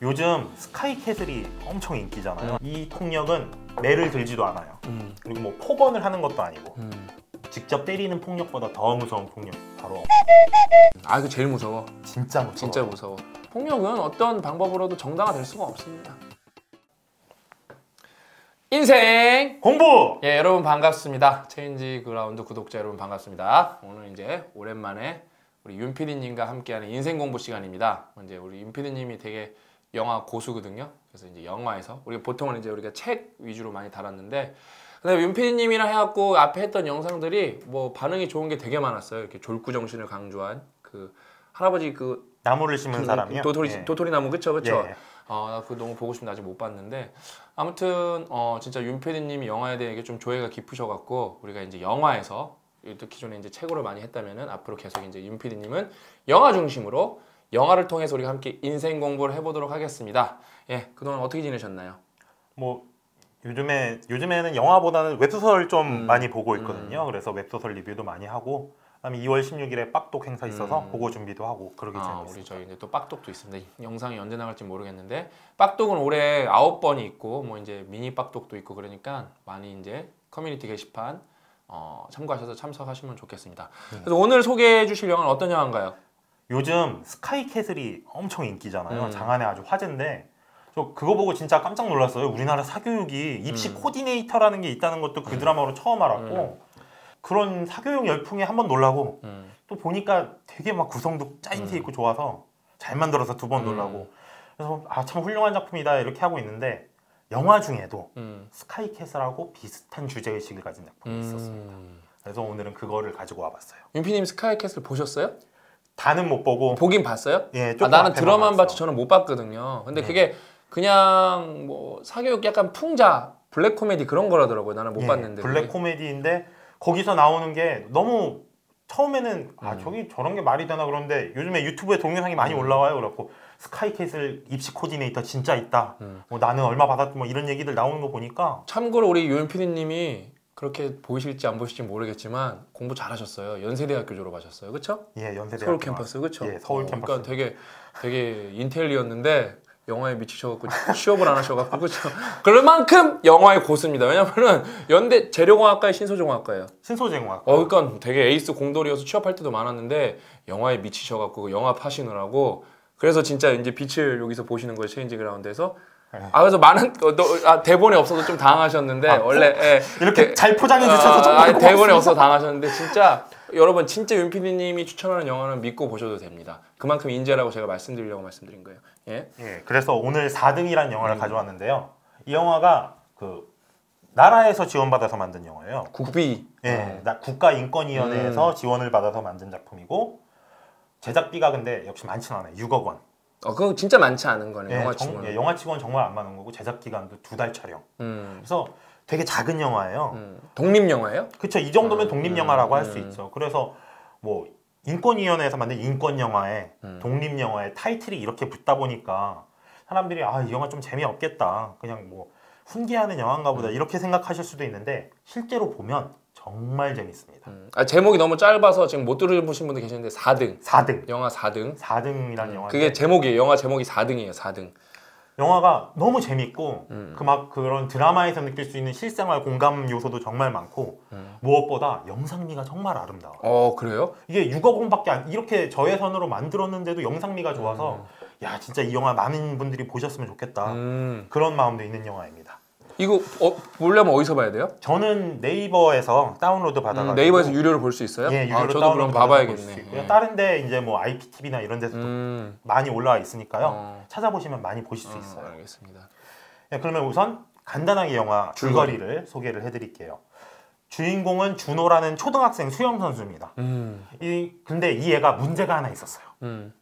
요즘 스카이캐슬이 엄청 인기잖아요. 이 폭력은 매를 들지도 않아요. 그리고 뭐 폭언을 하는 것도 아니고 직접 때리는 폭력보다 더 무서운 폭력, 바로 아, 그 제일 무서워. 진짜 무서워. 진짜 무서워. 폭력은 어떤 방법으로도 정당화될 수가 없습니다. 인생 공부! 예, 여러분 반갑습니다. 체인지 그라운드 구독자 여러분 반갑습니다. 오늘 이제 오랜만에 우리 윤 PD님과 함께하는 인생 공부 시간입니다. 이제 우리 윤 PD님이 되게 영화 고수거든요. 그래서 이제 영화에서 우리가 보통은 이제 우리가 책 위주로 많이 다뤘는데, 근데 윤 PD님이랑 해갖고 앞에 했던 영상들이 뭐 반응이 좋은 게 되게 많았어요. 이렇게 졸구 정신을 강조한 그 할아버지 그 나무를 심은 사람이요? 도토리 나무 그쵸? 예. 나 그거 너무 보고 싶은데 아직 못 봤는데, 아무튼 진짜 윤 PD님이 영화에 대해 좀 조예가 깊으셔갖고 우리가 이제 영화에서 또 기존에 이제 책으로 많이 했다면은 앞으로 계속 이제 윤 PD님은 영화 중심으로 영화를 통해서 우리가 함께 인생 공부를 해보도록 하겠습니다. 예, 그동안 어떻게 지내셨나요? 뭐 요즘에는 영화보다는 웹소설 좀 많이 보고 있거든요. 그래서 웹소설 리뷰도 많이 하고, 그다음에 2월 16일에 빡독 행사 있어서 그거 준비도 하고 그러게 지내고 있습니다. 우리 저희 이제 또 빡독도 있습니다. 영상이 언제 나갈지 모르겠는데 빡독은 올해 9번이 있고 뭐 이제 미니 빡독도 있고, 그러니까 많이 이제 커뮤니티 게시판 참고하셔서 참석하시면 좋겠습니다. 그래서 오늘 소개해 주실 영화는 어떤 영화인가요? 요즘 스카이캐슬이 엄청 인기잖아요. 장안의 아주 화제인데, 저 그거 보고 진짜 깜짝 놀랐어요. 우리나라 사교육이 입시 코디네이터라는 게 있다는 것도 그 드라마로 처음 알았고, 그런 사교육 열풍에 한번 놀라고 또 보니까 되게 막 구성도 짜임새 있고 좋아서 잘 만들어서 두 번 놀라고, 그래서 참 훌륭한 작품이다 이렇게 하고 있는데, 영화 중에도 스카이캐슬하고 비슷한 주제의식을 가진 작품이 있었습니다. 그래서 오늘은 그거를 가지고 와봤어요. 윤피님 스카이캐슬 보셨어요? 다는 못 보고 보긴 봤어요? 예, 나는 드라마만 봤지 저는 못 봤거든요. 근데 그게 그냥 뭐 사교육 약간 풍자 블랙 코미디 그런 거라더라고요. 나는 못 봤는데. 블랙 코미디인데 거기서 나오는 게 너무 처음에는 저기 저런 게 말이 되나, 그런데 요즘에 유튜브에 동영상이 많이 올라와요. 그래갖고 스카이캐슬 입시 코디네이터 진짜 있다. 뭐 나는 얼마 받았고 뭐 이런 얘기들 나오는 거 보니까, 참고로 우리 윤 PD님이 그렇게 보이실지 안 보실지 모르겠지만 공부 잘하셨어요. 연세대학교 졸업하셨어요, 그렇죠? 예, 연세대학교 서울 캠퍼스, 그렇죠? 예, 서울 캠퍼스. 그러니까 되게 인텔리였는데 영화에 미치셔갖고 취업을 안 하셔갖고, 그렇죠? 그럴 만큼 영화의 고수입니다. 왜냐면은 연대 재료공학과의 신소재공학과예요. 신소재공학과. 그러니까 되게 에이스 공돌이어서 취업할 때도 많았는데 영화에 미치셔갖고 그 영화 파시느라고, 그래서 진짜 이제 빛을 여기서 보시는 거예요, 체인지 그라운드에서. 그래서 많은 대본에 없어서 좀 당황하셨는데, 원래 이렇게 잘 포장해 주셔서 정말 대본에 없어서 당황하셨는데, 진짜 여러분 진짜 윤 PD님이 추천하는 영화는 믿고 보셔도 됩니다. 그만큼 인재라고 제가 말씀드리려고 말씀드린 거예요. 예. 그래서 오늘 4등이라는 영화를 가져왔는데요. 이 영화가 그 나라에서 지원받아서 만든 영화예요. 국비. 국가인권위원회에서 지원을 받아서 만든 작품이고, 제작비가 근데 역시 많지는 않아요. 6억 원. 그거 진짜 많지 않은 거네요. 영화치고는. 영화치고는 정말 안 많은 거고, 제작 기간도 2달 촬영. 그래서 되게 작은 영화예요. 독립 영화예요? 그렇죠. 이 정도면 독립 영화라고 할 수 있죠. 그래서 뭐 인권위원회에서 만든 인권 영화에 독립 영화에 타이틀이 이렇게 붙다 보니까 사람들이 이 영화 좀 재미없겠다, 그냥 뭐 훈계하는 영화인가 보다 이렇게 생각하실 수도 있는데, 실제로 보면 정말 재밌습니다. 제목이 너무 짧아서 지금 못 들으신 분들 계시는데 4등. 영화 4등. 4등이라는 영화. 그게 제목이에요. 영화 제목이 4등이에요. 4등. 영화가 너무 재밌고 그런 드라마에서 느낄 수 있는 실생활 공감 요소도 정말 많고, 무엇보다 영상미가 정말 아름다워. 그래요? 이게 6억 원밖에 이렇게 저예산으로 만들었는데도 영상미가 좋아서 야, 진짜 이 영화 많은 분들이 보셨으면 좋겠다, 그런 마음도 있는 영화입니다. 이거 보려면 어디서 봐야 돼요? 저는 네이버에서 다운로드 받아가지고. 네이버에서 유료로 볼 수 있어요? 예, 유료로 저도 그럼 봐봐야겠네. 다른데 이제 뭐 IPTV나 이런 데서도 많이 올라와 있으니까요. 찾아보시면 많이 보실 수 있어요. 알겠습니다. 그러면 우선 간단하게 영화 줄거리를 소개를 해드릴게요. 주인공은 준호라는 초등학생 수영 선수입니다. 근데 이 애가 문제가 하나 있었어요.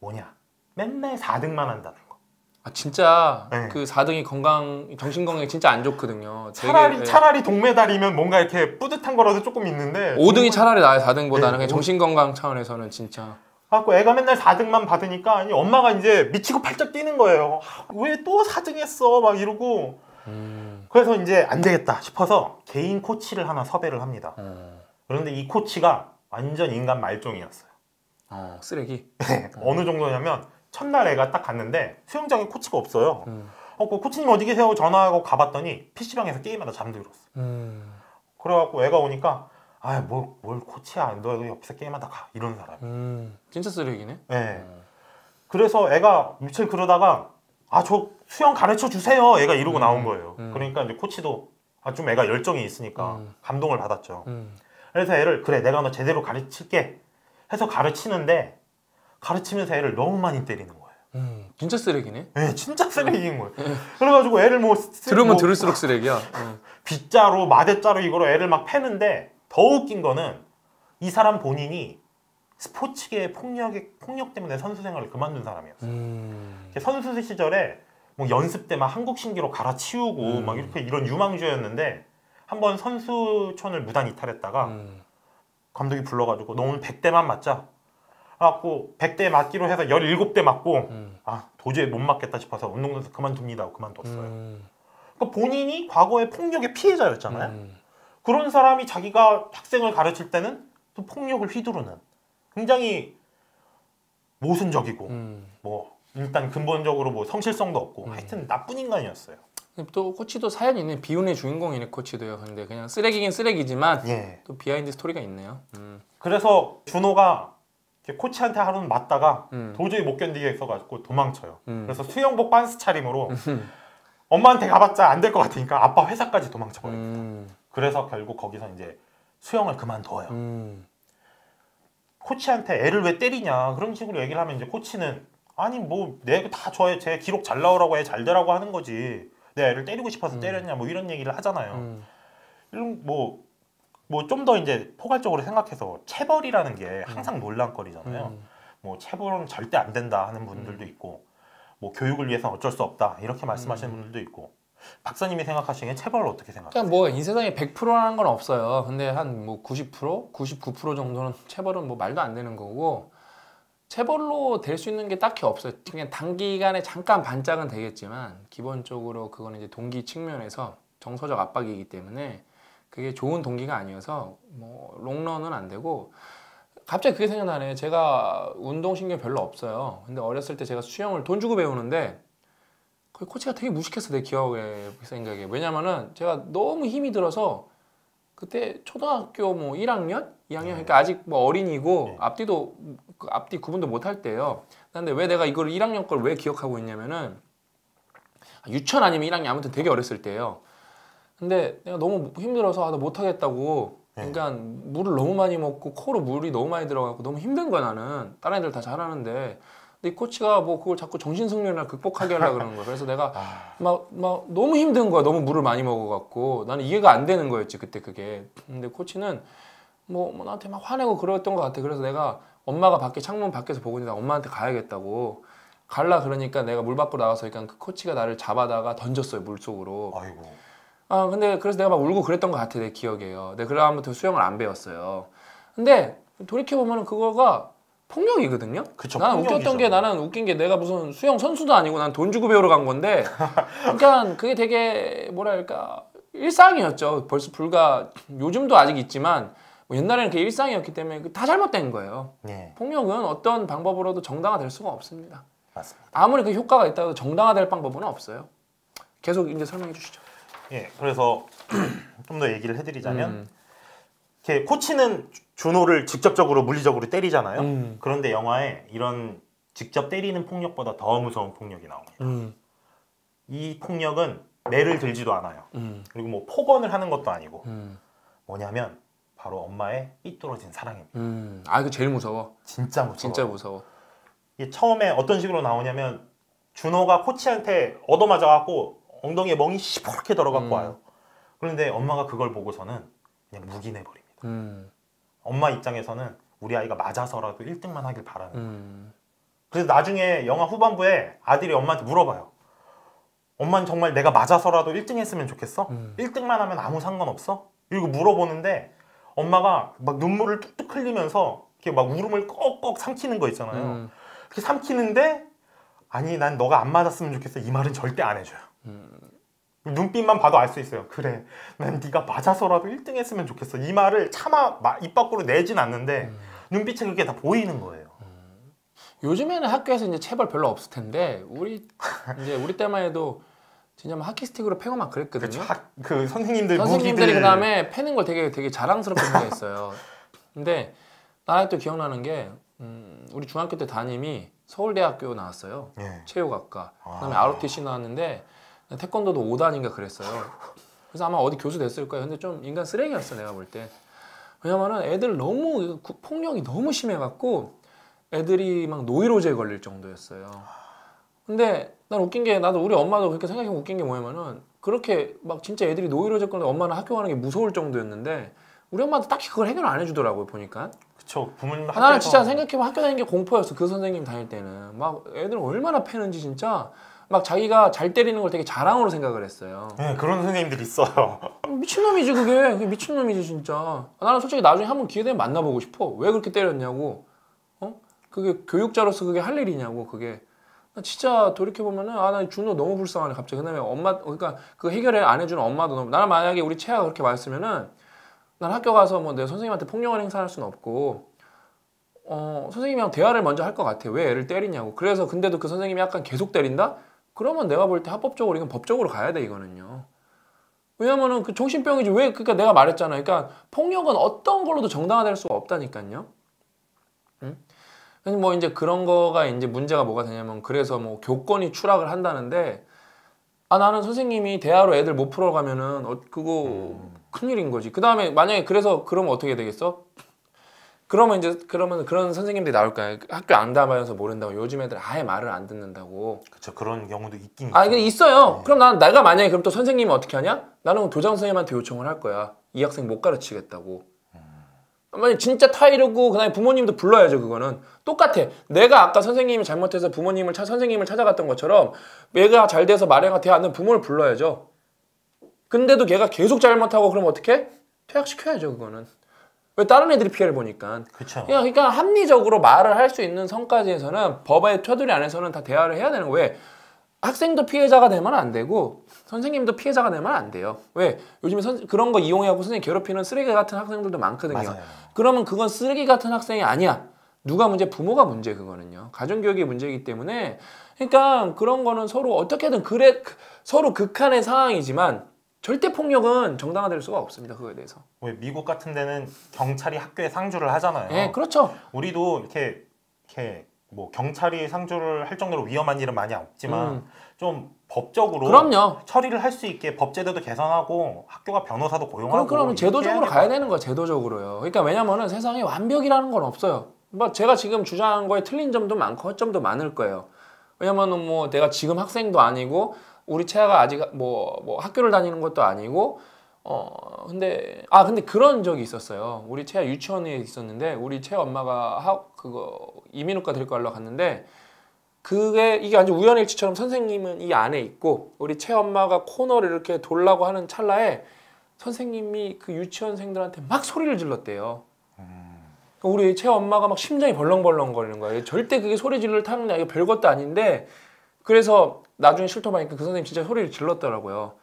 뭐냐? 맨날 4등만 한다는 거. 진짜 그 4등이 정신 건강에 진짜 안 좋거든요. 차라리 동메달이면 뭔가 이렇게 뿌듯한 거라도 조금 있는데, 5등이 차라리 나아요. 4등보다는. 그냥 정신 건강 차원에서는 진짜. 갖고 애가 맨날 4등만 받으니까 엄마가 이제 미치고 팔짝 뛰는 거예요. 왜 또 4등 했어? 막 이러고. 그래서 이제 안 되겠다 싶어서 개인 코치를 하나 섭외를 합니다. 그런데 이 코치가 완전 인간 말종이었어요. 쓰레기. 어느 정도냐면 첫날 애가 딱 갔는데 수영장에 코치가 없어요. 그 코치님 어디 계세요? 전화하고 가봤더니 PC방에서 게임하다 잠들었어. 그래갖고 애가 오니까 뭘 코치야, 너 여기 옆에서 게임하다 가, 이런 사람. 진짜 쓰레기네. 네. 그래서 애가 며칠 그러다가 저 수영 가르쳐 주세요, 애가 이러고 나온 거예요. 그러니까 이제 코치도 좀 애가 열정이 있으니까 감동을 받았죠. 그래서 애를 그래 내가 너 제대로 가르칠게 해서 가르치는데 가르치면서 애를 너무 많이 때리는 거예요. 진짜 쓰레기네. 네, 진짜 쓰레기인 거예요. 그래가지고 애를 들으면 들을수록 쓰레기야. 빗자루, 마대자루 이거로 애를 막 패는데 더 웃긴 거는 이 사람 본인이 스포츠계 폭력 때문에 선수 생활을 그만둔 사람이었어요. 선수 시절에 뭐 연습 때 막 한국 신기로 갈아치우고 막 이렇게 이런 유망주였는데 한번 선수촌을 무단 이탈했다가 감독이 불러가지고 너 오늘 100대만 맞자. 그래갖고 100대 맞기로 해서 17대 맞고 도저히 못 맞겠다 싶어서 운동선수 그만둡니다 하고 그만뒀어요. 그러니까 본인이 과거의 폭력의 피해자였잖아요. 그런 사람이 자기가 학생을 가르칠 때는 또 폭력을 휘두르는 굉장히 모순적이고 뭐 일단 근본적으로 뭐 성실성도 없고 하여튼 나쁜 인간이었어요. 또 코치도 사연이 있네. 비운의 주인공이네 코치도요. 근데 그냥 쓰레기긴 쓰레기지만 또 비하인드 스토리가 있네요. 그래서 준호가 코치한테 하루는 맞다가 도저히 못 견디겠어가지고 도망쳐요. 그래서 수영복 반스 차림으로 엄마한테 가봤자 안 될 것 같으니까 아빠 회사까지 도망쳐버립니다. 그래서 결국 거기서 이제 수영을 그만둬요. 코치한테 애를 왜 때리냐 그런 식으로 얘기를 하면 이제 코치는 아니 뭐 내가 다 제 기록 잘 나오라고 애 잘 되라고 하는 거지 내 애를 때리고 싶어서 때렸냐 뭐 이런 얘기를 하잖아요. 이런 뭐 좀 더 이제 포괄적으로 생각해서 체벌이라는 게 항상 논란거리잖아요. 뭐 체벌은 절대 안 된다 하는 분들도 있고 뭐 교육을 위해서 어쩔 수 없다 이렇게 말씀하시는 분들도 있고 박사님이 생각하시기에 체벌을 어떻게 생각하세요? 그냥 뭐 이 세상에 100%라는 건 없어요. 근데 한 뭐 90%, 99% 정도는 체벌은 뭐 말도 안 되는 거고 체벌로 될 수 있는 게 딱히 없어요. 그냥 단기간에 잠깐 반짝은 되겠지만 기본적으로 그거는 이제 동기 측면에서 정서적 압박이기 때문에 그게 좋은 동기가 아니어서 뭐 롱런은 안 되고 갑자기 그게 생각나네. 제가 운동신경 별로 없어요. 근데 어렸을 때 제가 수영을 돈 주고 배우는데 그 코치가 되게 무식했어 내 기억에 생각에. 왜냐면은 제가 너무 힘이 들어서 그때 초등학교 뭐 1학년, 2학년 그러니까 아직 뭐 어린이고 앞뒤 구분도 못 할 때예요. 근데 왜 내가 이걸 1학년 걸 왜 기억하고 있냐면은 유치원 아니면 1학년 아무튼 되게 어렸을 때예요. 근데 내가 너무 힘들어서 나 못하겠다고. 그러니까 물을 너무 많이 먹고 코로 물이 너무 많이 들어가고 너무 힘든 거야 나는. 다른 애들 다 잘하는데. 근데 이 코치가 뭐 그걸 자꾸 정신승리를 극복하게 하려고 그러는 거야. 그래서 내가 막 너무 힘든 거야. 너무 물을 많이 먹어갖고. 나는 이해가 안 되는 거였지 그때 그게. 근데 코치는 뭐 나한테 막 화내고 그랬던 것 같아. 그래서 내가 엄마가 창문 밖에서 보고 있는데 엄마한테 가야겠다고. 갈라 그러니까 내가 물 밖으로 나와서 그러니까 그 코치가 나를 잡아다가 던졌어요 물속으로. 아이고. 근데 그래서 내가 막 울고 그랬던 것 같아 내 기억에요. 근데 그다음부터 수영을 안 배웠어요. 근데 돌이켜보면 그거가 폭력이거든요. 그쵸, 나는 웃긴 게 내가 무슨 수영 선수도 아니고 난 돈 주고 배우러 간 건데 그러니까 그게 되게 뭐랄까 일상이었죠. 벌써 요즘도 아직 있지만 뭐 옛날에는 그게 일상이었기 때문에 다 잘못된 거예요. 폭력은 어떤 방법으로도 정당화될 수가 없습니다. 맞습니다. 아무리 그 효과가 있다고 정당화될 방법은 없어요. 계속 이제 설명해 주시죠. 그래서 좀 더 얘기를 해드리자면 코치는 준호를 직접적으로 물리적으로 때리잖아요. 그런데 영화에 이런 직접 때리는 폭력보다 더 무서운 폭력이 나옵니다. 이 폭력은 매를 들지도 않아요. 그리고 뭐 폭언을 하는 것도 아니고 뭐냐면 바로 엄마의 삐뚤어진 사랑입니다. 이거 제일 무서워. 진짜 무서워. 진짜 무서워. 이게 처음에 어떤 식으로 나오냐면 준호가 코치한테 얻어맞아갖고 엉덩이에 멍이 시퍼렇게 들어갖고 와요. 그런데 엄마가 그걸 보고서는 그냥 묵인해버립니다. 엄마 입장에서는 우리 아이가 맞아서라도 1등만 하길 바라는 거예요. 그래서 나중에 영화 후반부에 아들이 엄마한테 물어봐요. 엄마는 정말 내가 맞아서라도 1등 했으면 좋겠어? 1등만 하면 아무 상관없어? 이러고 물어보는데 엄마가 막 눈물을 뚝뚝 흘리면서 이렇게 막 울음을 꺽꺽 삼키는 거 있잖아요. 그렇게 삼키는데 아니 난 너가 안 맞았으면 좋겠어 이 말은 절대 안 해줘요. 눈빛만 봐도 알 수 있어요. 그래 난 네가 맞아서라도 1등 했으면 좋겠어 이 말을 차마 입 밖으로 내진 않는데 눈빛에 그게 다 보이는 거예요. 요즘에는 학교에서 이제 체벌 별로 없을 텐데 우리 때만 해도 진짜 막 하키 스틱으로 패고 막 그랬거든요. 그 선생님들이 무기들... 그 다음에 패는 걸 되게 자랑스럽게 생각했어요. 근데 나 또 기억나는 게 우리 중학교 때 담임이 서울대학교 나왔어요. 예. 체육학과. 그다음에 ROTC 나왔는데 태권도도 5단인가 그랬어요. 그래서 아마 어디 교수 됐을 거예요. 근데 좀 인간 쓰레기였어 내가 볼 때. 왜냐면은 애들 너무 폭력이 너무 심해갖고 애들이 막 노이로제에 걸릴 정도였어요. 근데 난 웃긴 게 나도 우리 엄마도 그렇게 생각해보면 웃긴 게 뭐냐면은 그렇게 막 진짜 애들이 노이로제 걸리는데 엄마는 학교 가는 게 무서울 정도였는데 우리 엄마도 딱히 그걸 해결 안 해주더라고요 보니까. 그쵸. 부모님 학교에서... 나는 진짜 생각해보면 학교 다니는 게 공포였어. 그 선생님 다닐 때는 막 애들 얼마나 패는지 진짜 막 자기가 잘 때리는 걸 되게 자랑으로 생각을 했어요. 네, 그런 선생님들이 있어요. 미친놈이지 그게 미친놈이지 진짜. 나는 솔직히 나중에 한번 기회 되면 만나보고 싶어. 왜 그렇게 때렸냐고. 그게 교육자로서 그게 할 일이냐고 그게. 나 진짜 돌이켜보면은 나 준호 너무 불쌍하네 갑자기. 그다음에 엄마 그러니까 그 해결을 안 해주는 엄마도 너무. 나는 만약에 우리 채아가 그렇게 말했으면은 난 학교 가서 뭐 내가 선생님한테 폭력을 행사할 수는 없고 선생님이랑 대화를 먼저 할 것 같아. 왜 애를 때리냐고. 그래서 근데도 그 선생님이 약간 계속 때린다? 그러면 내가 볼 때 합법적으로 이건 법적으로 가야 돼 이거는요. 왜냐면은 그 정신병이지. 왜 그러니까 내가 말했잖아. 그러니까 폭력은 어떤 걸로도 정당화될 수가 없다니까요. 응? 그래서 뭐 이제 그런 거가 이제 문제가 뭐가 되냐면 그래서 뭐 교권이 추락을 한다는데 나는 선생님이 대화로 애들 못 풀어가면은 그거 큰일인 거지. 그 다음에 만약에 그러면 어떻게 되겠어? 그러면 그런 선생님들이 나올 거야. 학교 안 다녀서 모른다고. 요즘 애들 아예 말을 안 듣는다고. 그쵸. 그런 경우도 있긴 이게 있어요. 네. 그럼 내가 만약에 그럼 또 선생님은 어떻게 하냐? 나는 교장 선생님한테 요청을 할 거야. 이 학생 못 가르치겠다고. 만약 진짜 타이르고 그다음에 부모님도 불러야죠. 그거는 똑같아. 내가 아까 선생님이 잘못해서 선생님을 찾아갔던 것처럼 얘가 잘 돼서 말해가 돼 않는 부모를 불러야죠. 근데도 걔가 계속 잘못하고 그러면 어떻게? 퇴학시켜야죠. 그거는. 왜 다른 애들이 피해를 보니까. 그쵸. 그러니까 합리적으로 말을 할 수 있는 선까지에서는 법의 테두리 안에서는 다 대화를 해야 되는 거예요. 왜? 학생도 피해자가 되면 안 되고 선생님도 피해자가 되면 안 돼요. 왜? 요즘에 그런 거 이용해갖고 선생님 괴롭히는 쓰레기 같은 학생들도 많거든요. 맞아요. 그러면 그건 쓰레기 같은 학생이 아니야. 누가 문제? 부모가 문제 그거는요. 가정교육이 문제이기 때문에 그러니까 그런 거는 서로 어떻게든 서로 극한의 상황이지만 절대 폭력은 정당화될 수가 없습니다. 그거에 대해서. 왜 미국 같은 데는 경찰이 학교에 상주를 하잖아요. 네, 그렇죠. 우리도 이렇게 뭐 경찰이 상주를 할 정도로 위험한 일은 많이 없지만 좀 법적으로 그럼요. 처리를 할 수 있게 법제도도 개선하고 학교가 변호사도 고용하고. 그러면 제도적으로 가야 되는 거야. 제도적으로요. 그러니까 왜냐면은 세상에 완벽이라는 건 없어요. 뭐 제가 지금 주장한 거에 틀린 점도 많고 허점도 많을 거예요. 왜냐면은 뭐 내가 지금 학생도 아니고 우리 채아가 아직 뭐 학교를 다니는 것도 아니고 근데 그런 적이 있었어요. 우리 채아 유치원에 있었는데 우리 채아 엄마가 이민후과 데리고 가려고 갔는데 이게 아주 우연일치처럼 선생님은 이 안에 있고 우리 채아 엄마가 코너를 이렇게 돌라고 하는 찰나에 선생님이 그 유치원생들한테 막 소리를 질렀대요. 우리 채아 엄마가 막 심장이 벌렁벌렁 거리는 거예요. 절대 그게 소리 지를 타는 게 아니고 별것도 아닌데 그래서 나중에 실토하니까 그 선생님 진짜 소리를 질렀더라고요.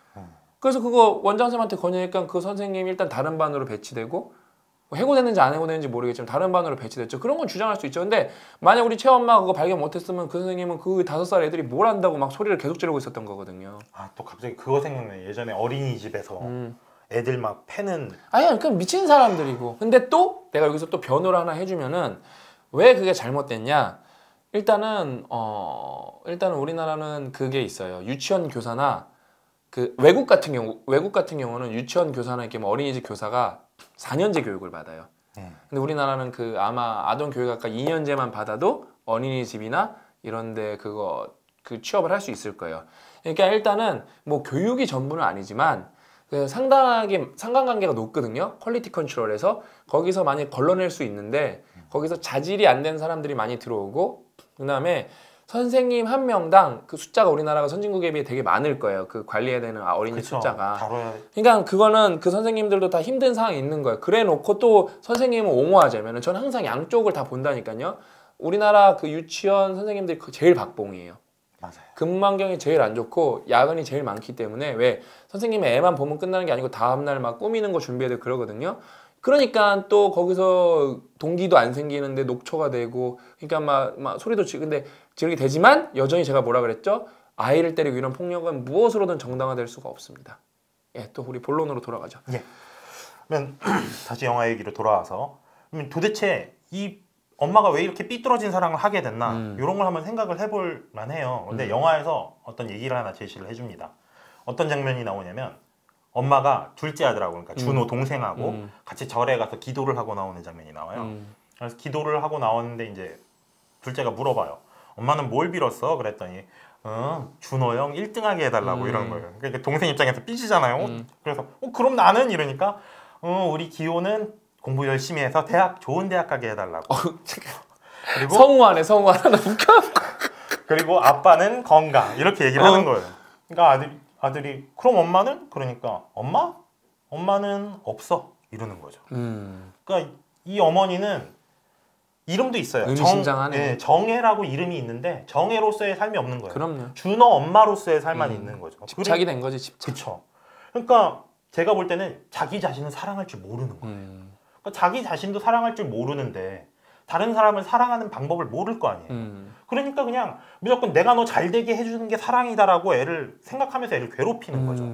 그래서 그거 원장선생님한테 건의하니까 그 선생님이 일단 다른 반으로 배치되고 뭐 해고됐는지 안 해고됐는지 모르겠지만 다른 반으로 배치됐죠. 그런 건 주장할 수 있죠. 근데 만약 우리 채아 엄마가 그거 발견 못했으면 그 선생님은 그 5살 애들이 뭘 한다고 막 소리를 계속 지르고 있었던 거거든요. 또 갑자기 그거 생각나네. 예전에 어린이집에서 애들 막 패는. 그건 미친 사람들이고. 근데 또 내가 여기서 또 변호를 하나 해주면은 왜 그게 잘못됐냐? 일단은 우리나라는 그게 있어요. 유치원 교사나 그 외국 같은 경우는 유치원 교사나 이렇게 뭐 어린이집 교사가 4년제 교육을 받아요. 근데 우리나라는 아마 아동 교육학과 2년제만 받아도 어린이집이나 이런데 그 취업을 할 수 있을 거예요. 그러니까 일단은 뭐 교육이 전부는 아니지만 상당하게 상관관계가 높거든요. 퀄리티 컨트롤에서 거기서 많이 걸러낼 수 있는데 거기서 자질이 안 된 사람들이 많이 들어오고 그다음에 선생님 한 명당 그 숫자가 우리나라가 선진국에 비해 되게 많을 거예요. 그 관리해야 되는 어린이 그쵸, 숫자가. 다뤄야... 그러니까 그거는 그 선생님들도 다 힘든 상황이 있는 거예요. 그래 놓고 또 선생님을 옹호하자면 저는 항상 양쪽을 다 본다니까요. 우리나라 그 유치원 선생님들이 제일 박봉이에요. 맞아요. 근무환경이 제일 안 좋고 야근이 제일 많기 때문에 왜 선생님의 애만 보면 끝나는 게 아니고 다음날 막 꾸미는 거 준비해야 되고 그러거든요. 그러니까 또 거기서 동기도 안 생기는데 녹초가 되고 그러니까 막 소리도 근데 지르게 되지만 여전히 제가 뭐라 그랬죠? 아이를 때리고 이런 폭력은 무엇으로든 정당화될 수가 없습니다. 예, 또 우리 본론으로 돌아가죠. 예. 그러면 다시 영화 얘기로 돌아와서 그러면 도대체 이 엄마가 왜 이렇게 삐뚤어진 사랑을 하게 됐나 이런 걸 한번 생각을 해볼 만해요. 근데 영화에서 어떤 얘기를 하나 제시를 해줍니다. 어떤 장면이 나오냐면 엄마가 둘째 아들하고 그러니까 준호 동생하고 같이 절에 가서 기도를 하고 나오는 장면이 나와요. 그래서 기도를 하고 나오는데 이제 둘째가 물어봐요. 엄마는 뭘 빌었어? 그랬더니 준호 형 1등하게 해달라고 이러는 거예요. 그러니까 동생 입장에서 삐지잖아요. 그래서 그럼 나는 이러니까 우리 기호는 공부 열심히 해서 좋은 대학 가게 해달라고. 그리고 성우하네 성우하나 웃겨. 그리고 아빠는 건강 이렇게 얘기를 하는 거예요. 그러니까 아들이 그럼 엄마는? 그러니까 엄마는 없어 이러는 거죠. 그러니까 이 어머니는 이름도 있어요. 의미심장하네. 정혜라고 이름이 있는데 정혜로서의 삶이 없는 거예요. 그럼요. 준호 엄마로서의 삶만 있는 거죠. 집착이 된 거지 집착. 그렇죠. 그러니까 제가 볼 때는 자기 자신을 사랑할 줄 모르는 거예요. 그러니까 자기 자신도 사랑할 줄 모르는데 다른 사람을 사랑하는 방법을 모를 거 아니에요. 그러니까 그냥 무조건 내가 너 잘 되게 해주는 게 사랑이다라고 애를 생각하면서 애를 괴롭히는 거죠.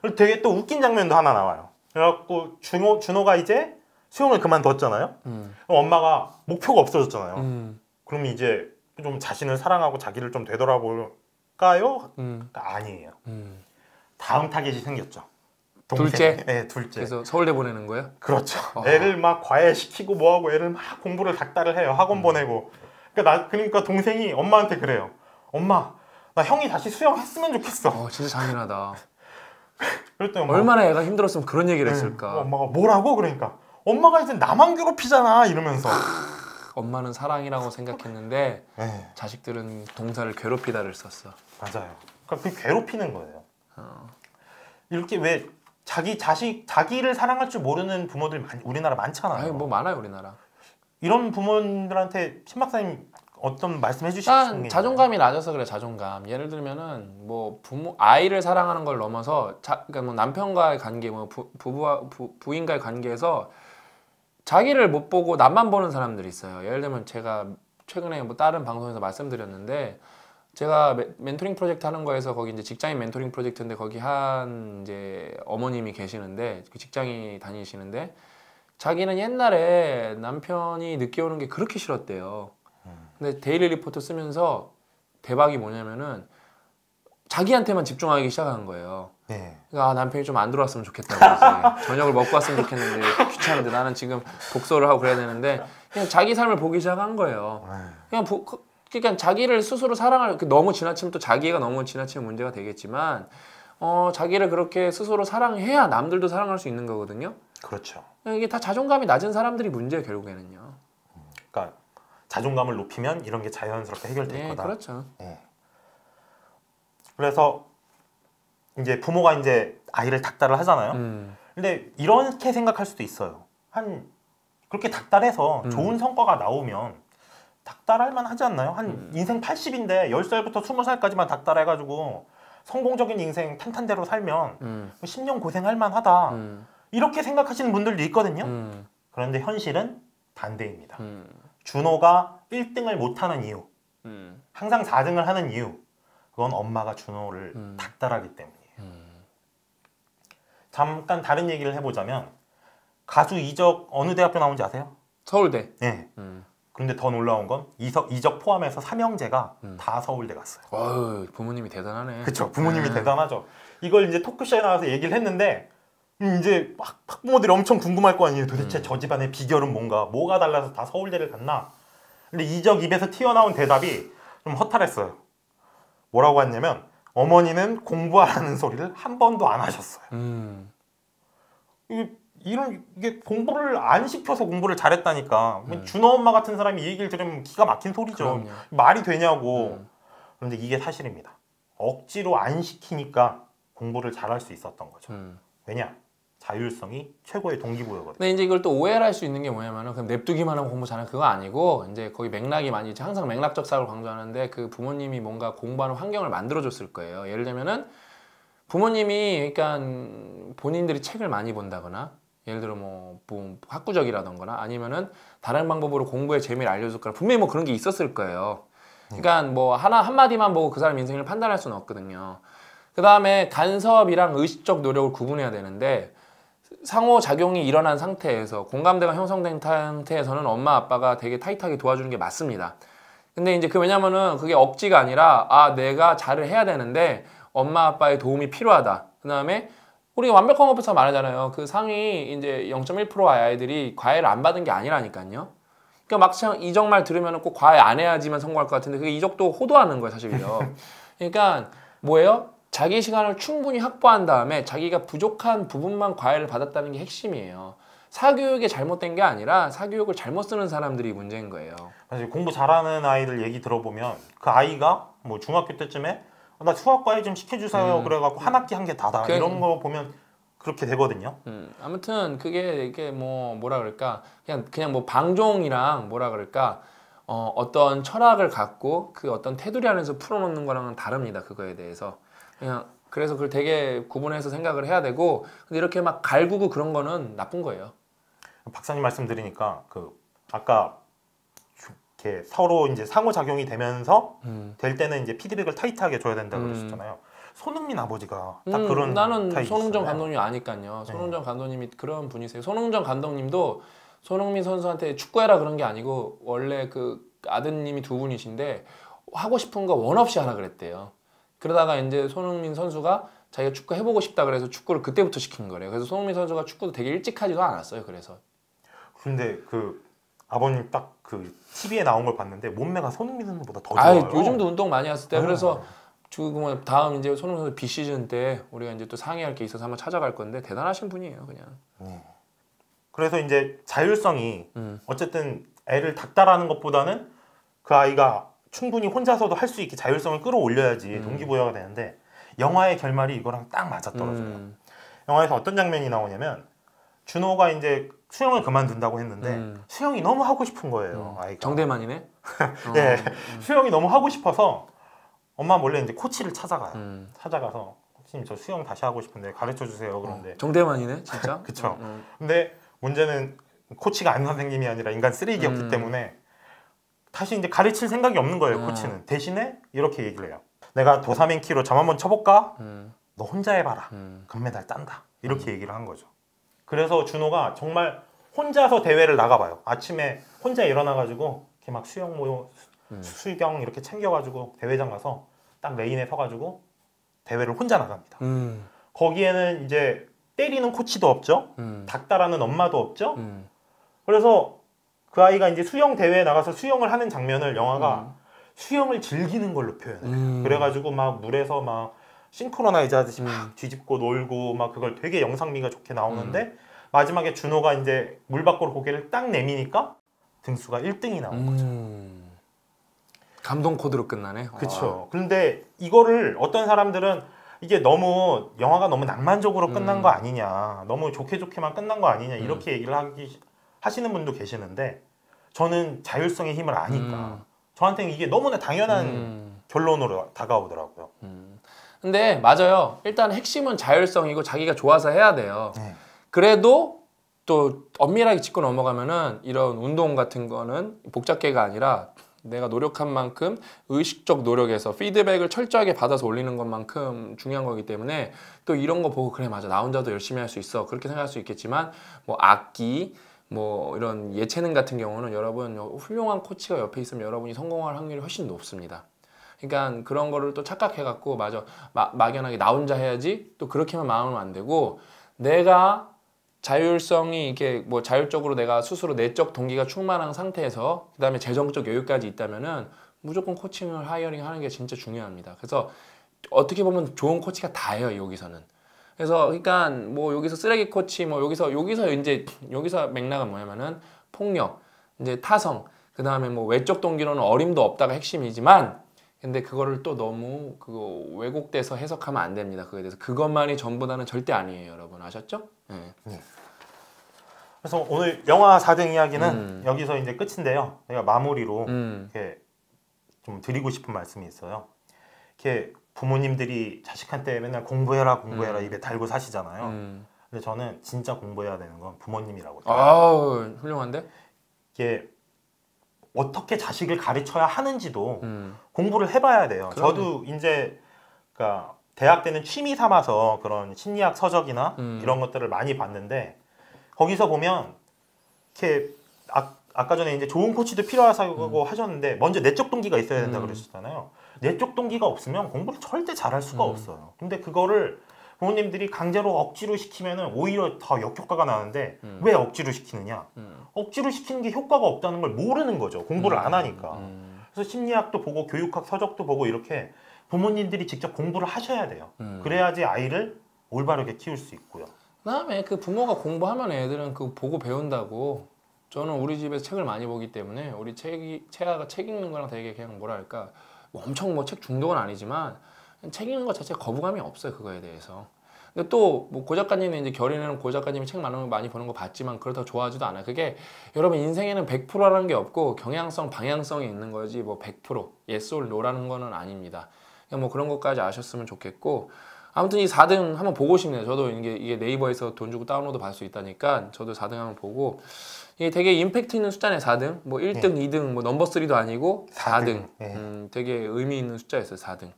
그리고 되게 또 웃긴 장면도 하나 나와요. 그래갖고 준호가 이제 수영을 그만뒀잖아요. 그럼 엄마가 목표가 없어졌잖아요. 그럼 이제 좀 자신을 사랑하고 자기를 좀 되돌아볼까요? 그러니까 아니에요. 다음 타겟이 생겼죠. 둘째? 네, 둘째. 그래서 서울대 보내는 거예요? 그렇죠. 애를 막 과외시키고 뭐하고 애를 막 공부를 닥달을 해요. 학원 보내고. 그러니까 동생이 엄마한테 그래요. 엄마, 나 형이 다시 수영했으면 좋겠어. 진짜 잔인하다. 그랬더니 엄마가, 얼마나 애가 힘들었으면 그런 얘기를 했을까. 엄마가 뭐라고? 그러니까 엄마가 이제 나만 괴롭히잖아 이러면서. 엄마는 사랑이라고 생각했는데 네. 자식들은 동사를 괴롭히다를 썼어. 맞아요. 그러니까 그 괴롭히는 거예요. 이렇게 왜 자기를 사랑할 줄 모르는 부모들 우리나라 많잖아요. 아니 뭐 많아요 우리나라. 이런 부모들한테 신 박사님 어떤 말씀 해주시는 게 자존감이 낮아서 그래. 자존감. 예를 들면은 뭐 아이를 사랑하는 걸 넘어서 그러니까 뭐 남편과의 관계, 뭐 부인과의 관계에서 자기를 못 보고 남만 보는 사람들이 있어요. 예를 들면 제가 최근에 뭐 다른 방송에서 말씀드렸는데 제가 멘토링 프로젝트 하는 거에서 거기 이제 직장인 멘토링 프로젝트인데 거기 한 이제 어머님이 계시는데 그 직장이 다니시는데 자기는 옛날에 남편이 늦게 오는 게 그렇게 싫었대요. 근데 데일리 리포트 쓰면서 대박이 뭐냐면은 자기한테만 집중하기 시작한 거예요. 네. 그러니까 남편이 좀 안 들어왔으면 좋겠다고 이제 저녁을 먹고 왔으면 좋겠는데 귀찮은데 나는 지금 독서를 하고 그래야 되는데 그냥 자기 삶을 보기 시작한 거예요. 그러니까 자기를 스스로 사랑할 너무 지나치면 또 자기가 너무 지나치면 문제가 되겠지만 자기를 그렇게 스스로 사랑해야 남들도 사랑할 수 있는 거거든요. 그렇죠. 이게 다 자존감이 낮은 사람들이 문제예요 결국에는요. 그러니까 자존감을 높이면 이런 게 자연스럽게 해결될 거다. 그렇죠. 네. 그래서 이제 부모가 이제 아이를 닥달을 하잖아요. 근데 이렇게 생각할 수도 있어요. 그렇게 닥달해서 좋은 성과가 나오면 닥달할 만 하지 않나요? 인생 80인데 10살부터 20살까지만 닥달해가지고 성공적인 인생 탄탄대로 살면 10년 고생할 만하다. 이렇게 생각하시는 분들도 있거든요. 그런데 현실은 반대입니다. 준호가 1등을 못하는 이유, 항상 4등을 하는 이유, 그건 엄마가 준호를 닥달하기 때문이에요. 잠깐 다른 얘기를 해보자면 가수 이적 어느 대학교 나온지 아세요? 서울대. 네. 그런데 더 놀라운 건 이적 포함해서 삼형제가 다 서울대 갔어요. 어휴, 부모님이 대단하네. 그렇죠. 부모님이 대단하죠. 이걸 이제 토크쇼에 나와서 얘기를 했는데 이제 학부모들이 엄청 궁금할 거 아니에요. 도대체 저 집안의 비결은 뭐가 달라서 다 서울대를 갔나? 근데 이적 입에서 튀어나온 대답이 좀 허탈했어요. 뭐라고 했냐면 어머니는 공부하라는 소리를 한 번도 안 하셨어요. 이게 공부를 안 시켜서 공부를 잘했다니까. 준호 엄마 같은 사람이 이 얘기를 들으면 기가 막힌 소리죠. 그럼요. 말이 되냐고. 그런데 이게 사실입니다. 억지로 안 시키니까 공부를 잘할 수 있었던 거죠. 왜냐? 자율성이 최고의 동기부여거든요. 근데 이제 이걸 또 오해를 할 수 있는 게 뭐냐면은 그냥 냅두기만 하고 공부 잘하는 그거 아니고 이제 거기 맥락이 많이 있지. 항상 맥락적 사고를 강조하는데 그 부모님이 뭔가 공부하는 환경을 만들어줬을 거예요. 예를 들면은 부모님이 그러니까 본인들이 책을 많이 본다거나 예를 들어 뭐 학구적이라던거나 아니면은 다른 방법으로 공부의 재미를 알려줄 거라 분명히 뭐 그런 게 있었을 거예요. 그러니까 뭐 한마디만 보고 그 사람 인생을 판단할 수는 없거든요. 그 다음에 간섭이랑 의식적 노력을 구분해야 되는데 상호작용이 일어난 상태에서 공감대가 형성된 상태에서는 엄마 아빠가 되게 타이트하게 도와주는 게 맞습니다. 근데 이제 왜냐면은 그게 억지가 아니라 내가 잘을 해야 되는데 엄마 아빠의 도움이 필요하다. 그 다음에 우리 완벽한 것부터 말하잖아요. 그 상위 이제 0.1%의 아이들이 과외를 안 받은 게 아니라니까요. 그러니까 막상 이적 말 들으면 꼭 과외 안 해야지만 성공할 것 같은데 그게 이적도 호도하는 거예요, 사실요. 그러니까 뭐예요? 자기 시간을 충분히 확보한 다음에 자기가 부족한 부분만 과외를 받았다는 게 핵심이에요. 사교육이 잘못된 게 아니라 사교육을 잘못 쓰는 사람들이 문제인 거예요. 사실 공부 잘하는 아이들 얘기 들어보면 그 아이가 뭐 중학교 때쯤에 나 수학 과외 좀 시켜주세요 그래갖고 한 학기 한 게 다다 이런 거 보면 그렇게 되거든요. 아무튼 이게 뭐라 그럴까 그냥 뭐 방종이랑 뭐라 그럴까 어떤 철학을 갖고 그 어떤 테두리 안에서 풀어놓는 거랑은 다릅니다. 그거에 대해서 그냥 그래서 그걸 되게 구분해서 생각을 해야 되고 근데 이렇게 막 갈구고 그런 거는 나쁜 거예요. 박사님 말씀 드리니까 그 아까 이렇게 서로 이제 상호작용이 되면서 될 때는 이제 피드백을 타이트하게 줘야 된다 그러셨잖아요. 손흥민 아버지가 딱 그런 나는 타입이시잖아요. 손흥정 감독님 아니까요. 손흥정 감독님이 그런 분이세요. 손흥정 감독님도 손흥민 선수한테 축구해라 그런 게 아니고 원래 그 아드님이 두 분이신데 하고 싶은 거 원 없이 하라 그랬대요. 그러다가 이제 손흥민 선수가 자기가 축구 해보고 싶다 그래서 축구를 그때부터 시킨 거래요. 그래서 손흥민 선수가 축구도 되게 일찍 하지도 않았어요. 그래서 근데 그 아버님 딱 그 TV에 나온 걸 봤는데 몸매가 손흥민 선수보다 더 좋아요. 요즘도 운동 많이 했을 때 그래서 지금 다음 이제 손흥민 선수 비시즌 때 우리가 이제 또 상의할 게 있어서 한번 찾아갈 건데 대단하신 분이에요, 그냥. 그래서 이제 자율성이 어쨌든 애를 닥달하는 것보다는 그 아이가 충분히 혼자서도 할 수 있게 자율성을 끌어올려야지 동기부여가 되는데 영화의 결말이 이거랑 딱 맞아떨어져요. 영화에서 어떤 장면이 나오냐면 준호가 이제 수영을 그만둔다고 했는데 수영이 너무 하고 싶은 거예요, 아이가. 정대만이네. 네, 수영이 너무 하고 싶어서 엄마 몰래 이제 코치를 찾아가요. 찾아가서 코치님 저 수영 다시 하고 싶은데 가르쳐 주세요. 그런데 정대만이네, 진짜. 그쵸. 근데 문제는 코치가 아는 선생님이 아니라 인간 쓰레기였기 때문에 다시 이제 가르칠 생각이 없는 거예요, 코치는. 대신에 이렇게 얘기를 해요. 내가 도사맨키로 점 한번 쳐볼까? 너 혼자 해봐라. 금메달 딴다. 이렇게 얘기를 한 거죠. 그래서 준호가 정말 혼자서 대회를 나가봐요. 아침에 혼자 일어나가지고 이렇게 막 수영 수경 이렇게 챙겨가지고 대회장 가서 딱 레인에 서가지고 대회를 혼자 나갑니다. 거기에는 이제 때리는 코치도 없죠. 닥달하는 엄마도 없죠. 그래서 그 아이가 이제 수영 대회에 나가서 수영을 하는 장면을 영화가 수영을 즐기는 걸로 표현해요. 그래가지고 막 물에서 막 싱크로나이즈 하듯이 막 뒤집고 놀고 막 그걸 되게 영상미가 좋게 나오는데 마지막에 준호가 이제 물 밖으로 고개를 딱 내미니까 등수가 1등이 나온 거죠. 감동 코드로 끝나네. 그렇죠. 그런데 이거를 어떤 사람들은 이게 너무 영화가 너무 낭만적으로 끝난 거 아니냐, 너무 좋게만 끝난 거 아니냐 이렇게 얘기를 하시는 분도 계시는데 저는 자율성의 힘을 아니까 저한테는 이게 너무나 당연한 결론으로 다가오더라고요. 근데 맞아요. 일단 핵심은 자율성이고 자기가 좋아서 해야 돼요. 그래도 또 엄밀하게 짚고 넘어가면은 이런 운동 같은 거는 복잡계가 아니라 내가 노력한 만큼 의식적 노력에서 피드백을 철저하게 받아서 올리는 것만큼 중요한 거기 때문에 또 이런 거 보고 그래 맞아 나 혼자도 열심히 할 수 있어 그렇게 생각할 수 있겠지만 뭐 악기 뭐 이런 예체능 같은 경우는 여러분 훌륭한 코치가 옆에 있으면 여러분이 성공할 확률이 훨씬 높습니다. 그러니까 그런 거를 또 착각해갖고 맞아 막연하게 나 혼자 해야지 또 그렇게만 마음은 안 되고 내가 자율성이 이게 뭐 자율적으로 내가 스스로 내적 동기가 충만한 상태에서 그 다음에 재정적 여유까지 있다면은 무조건 코칭을 하이어링 하는 게 진짜 중요합니다. 그래서 어떻게 보면 좋은 코치가 다예요 여기서는. 그래서 그러니까 뭐 여기서 쓰레기 코치 뭐 여기서 맥락은 뭐냐면은 폭력, 이제 타성, 그 다음에 뭐 외적 동기로는 어림도 없다가 핵심이지만 근데 그거를 또 너무 그거 왜곡돼서 해석하면 안 됩니다. 그거에 대해서 그것만이 전부다는 절대 아니에요, 여러분 아셨죠? 네. 그래서 오늘 영화 4등 이야기는 여기서 이제 끝인데요. 제가 마무리로 이렇게 좀 드리고 싶은 말씀이 있어요. 이렇게 부모님들이 자식한테 맨날 공부해라 입에 달고 사시잖아요. 근데 저는 진짜 공부해야 되는 건 부모님이라고 생각해요. 아우 훌륭한데? 이게 어떻게 자식을 가르쳐야 하는지도 공부를 해봐야 돼요. 그럼요. 저도 이제 그러니까 대학 때는 취미 삼아서 그런 심리학 서적이나 이런 것들을 많이 봤는데 거기서 보면 이렇게 아까 전에 이제 좋은 코치도 필요하다고 하셨는데 먼저 내적 동기가 있어야 된다 그러셨잖아요. 내적 동기가 없으면 공부를 절대 잘할 수가 없어요. 근데 그거를 부모님들이 강제로 억지로 시키면은 오히려 더 역효과가 나는데 왜 억지로 시키느냐? 억지로 시키는 게 효과가 없다는 걸 모르는 거죠. 공부를 안 하니까. 그래서 심리학도 보고 교육학 서적도 보고 이렇게 부모님들이 직접 공부를 하셔야 돼요. 그래야지 아이를 올바르게 키울 수 있고요. 그다음에 그 부모가 공부하면 애들은 그 보고 배운다고. 저는 우리 집에서 책을 많이 보기 때문에 우리 채아가 책 읽는 거랑 되게 그냥 뭐랄까 뭐 엄청 뭐 책 중독은 아니지만 책 읽는 것 자체에 거부감이 없어요. 그거에 대해서. 근데 또 뭐 고 작가님은 이제 결의는 고 작가님이 책 많이 보는 거 봤지만 그렇다고 좋아하지도 않아요. 그게 여러분 인생에는 100%라는 게 없고 경향성, 방향성이 있는 거지 뭐 100% yes or no라는 거는 아닙니다. 그냥 뭐 그런 것까지 아셨으면 좋겠고 아무튼 이 4등 한번 보고 싶네요. 저도 이게 네이버에서 돈 주고 다운로드 받을 수 있다니까 저도 4등 한번 보고 이게 되게 임팩트 있는 숫자네. 4등 뭐 1등, 2등 뭐 넘버 3도 아니고 4등 되게 의미 있는 숫자였어요. 4등.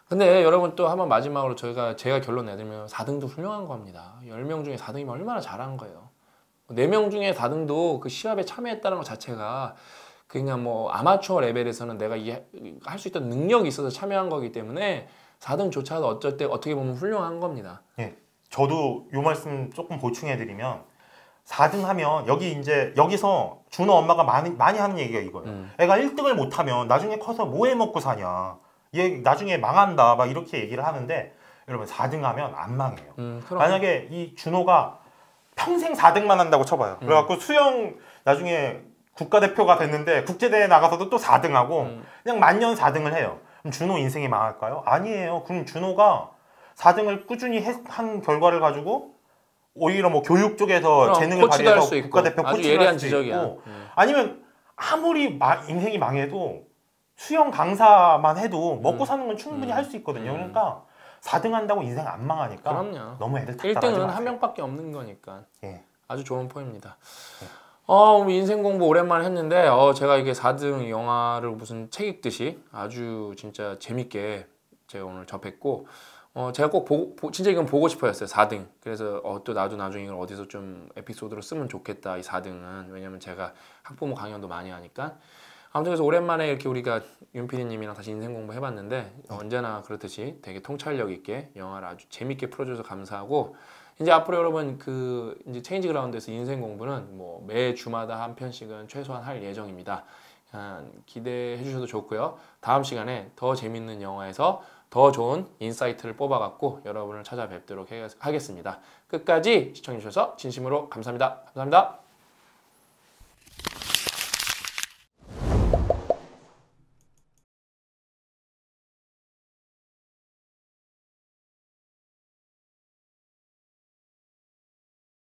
근데 여러분 또 한번 마지막으로 제가 결론 내들면 4등도 훌륭한 겁니다. 10명 중에 4등이면 얼마나 잘한 거예요. 4명 중에 4등도 그 시합에 참여했다는 것 자체가 그냥 뭐 아마추어 레벨에서는 내가 할 수 있던 능력이 있어서 참여한 거기 때문에 4등조차도 어떻게 보면 훌륭한 겁니다. 예, 저도 요 말씀 조금 보충해드리면 4등 하면 여기서 준호 엄마가 많이 하는 얘기가 이거예요. 애가 1등을 못하면 나중에 커서 뭐 해 먹고 사냐. 얘 나중에 망한다. 막 이렇게 얘기를 하는데 여러분 4등 하면 안 망해요. 만약에 이 준호가 평생 4등만 한다고 쳐봐요. 그래갖고 수영 나중에 국가대표가 됐는데 국제대회 나가서도 또 4등하고 그냥 만년 4등을 해요. 그럼 준호 인생이 망할까요? 아니에요. 그럼 준호가 4등을 꾸준히 한 결과를 가지고 오히려 뭐 교육 쪽에서 재능을 발휘해서 국가대표 코치를 할 수도 있고 아니면 아무리 인생이 망해도 수영 강사만 해도 먹고 사는 건 충분히 할 수 있거든요. 그러니까 4등 한다고 인생 안 망하니까 그럼요. 너무 애들 탓하지 1등은 마세요. 한 명밖에 없는 거니까. 예. 아주 좋은 포인트입니다. 우리 인생 공부 오랜만에 했는데 제가 이게 4등 영화를 무슨 책 읽듯이 아주 진짜 재밌게 제가 오늘 접했고 제가 꼭 진짜 이건 보고 싶어였어요. 4등. 그래서 또 나도 나중에 이걸 어디서 좀 에피소드로 쓰면 좋겠다. 이 4등은. 왜냐면 제가 학부모 강연도 많이 하니까. 아무튼 그래서 오랜만에 이렇게 우리가 윤PD님이랑 다시 인생 공부 해봤는데 언제나 그렇듯이 되게 통찰력 있게 영화를 아주 재밌게 풀어줘서 감사하고 이제 앞으로 여러분 이제 체인지 그라운드에서 인생 공부는 뭐 매 주마다 한 편씩은 최소한 할 예정입니다. 기대해 주셔도 좋고요. 다음 시간에 더 재밌는 영화에서 더 좋은 인사이트를 뽑아갖고 여러분을 찾아뵙도록 하겠습니다. 끝까지 시청해 주셔서 진심으로 감사합니다. 감사합니다.